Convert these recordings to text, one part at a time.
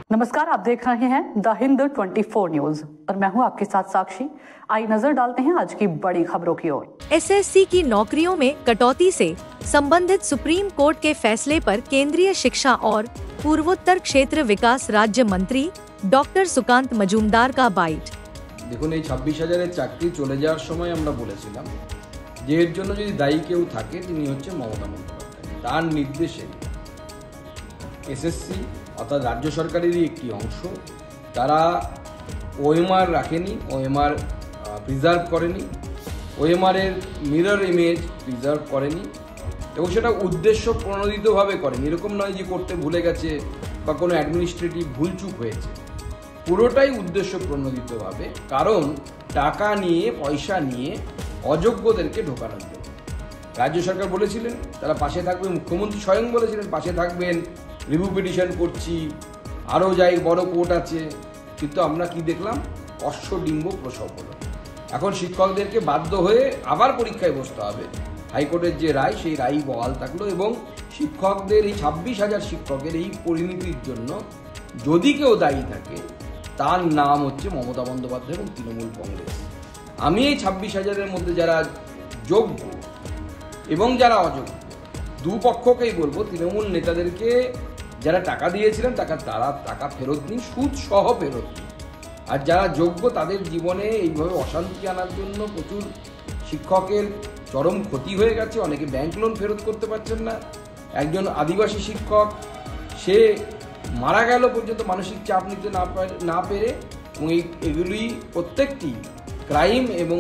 नमस्कार, आप देख रहे हैं द हिंद 24 न्यूज और मैं हूं आपके साथ साक्षी। आई नजर डालते हैं आज की बड़ी खबरों की ओर। एसएससी की नौकरियों में कटौती से संबंधित सुप्रीम कोर्ट के फैसले पर केंद्रीय शिक्षा और पूर्वोत्तर क्षेत्र विकास राज्य मंत्री डॉक्टर सुकांत मजूमदार का बाइट। দেখুন, এই 26,000-এর চাকরি চলে যাওয়ার সময় আমরা বলেছিলাম যে এর জন্য যদি দায়ী কেউ থাকে তিনি হচ্ছে মমতা বন্দ্যোপাধ্যায়। তার নির্দেশে এসএসসি অর্থাৎ রাজ্য সরকারেরই একটি অংশ তারা ওএমআর রাখেনি, ওএমআর প্রিজার্ভ করেনি, ওএমআরের মিরর ইমেজ প্রিজার্ভ করেনি এবং সেটা উদ্দেশ্য প্রণোদিতভাবে করেনি। এরকম নয় যে করতে ভুলে গেছে বা কোনো অ্যাডমিনিস্ট্রেটিভ ভুলচুক হয়েছে, পুরোটাই উদ্দেশ্য প্রণোদিতভাবে, কারণ টাকা নিয়ে পয়সা নিয়ে অযোগ্যদেরকে ঢোকানোর জন্য। রাজ্য সরকার বলেছিলেন তারা পাশে থাকবে, মুখ্যমন্ত্রী স্বয়ং বলেছিলেন পাশে থাকবেন, রিভিউ পিটিশন করছি, আরও যাই বড় কোর্ট আছে, কিন্তু আমরা কি দেখলাম? অশ্বডিম্ব প্রসব হলো। এখন শিক্ষকদেরকে বাধ্য হয়ে আবার পরীক্ষায় বসতে হবে। হাইকোর্টের যে রায় সেই রায় বহাল থাকলো এবং শিক্ষকদের এই 26,000 শিক্ষকের এই পরিণতির জন্য যদি কেউ দায়ী থাকে তার নাম হচ্ছে মমতা বন্দ্যোপাধ্যায় এবং তৃণমূল কংগ্রেস। আমি এই 26,000-এর মধ্যে যারা যোগ্য এবং যারা অযোগ্য দুপক্ষকেই বলবো, তৃণমূল নেতাদেরকে যারা টাকা দিয়েছিলেন তারা টাকা ফেরত নিন, সুদ সহ ফেরত নিন। আর যারা যোগ্য তাদের জীবনে এইভাবে অশান্তি আনার জন্য প্রচুর শিক্ষকের চরম ক্ষতি হয়ে গেছে। অনেকে ব্যাংক লোন ফেরত করতে পারছেন না। একজন আদিবাসী শিক্ষক সে মারা গেল পর্যন্ত মানসিক চাপ নিতে না পেরে, এবং এগুলি প্রত্যেকটি ক্রাইম এবং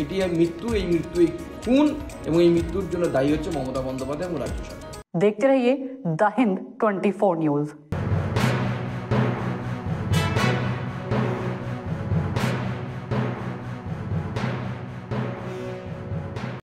এটি মৃত্যু, এই খুন এবং এই মৃত্যুর জন্য দায়ী হচ্ছে মমতা বন্দ্যোপাধ্যায় এবং রাজ্য সরকার। देखते रहिए द हिंद 24 न्यूज।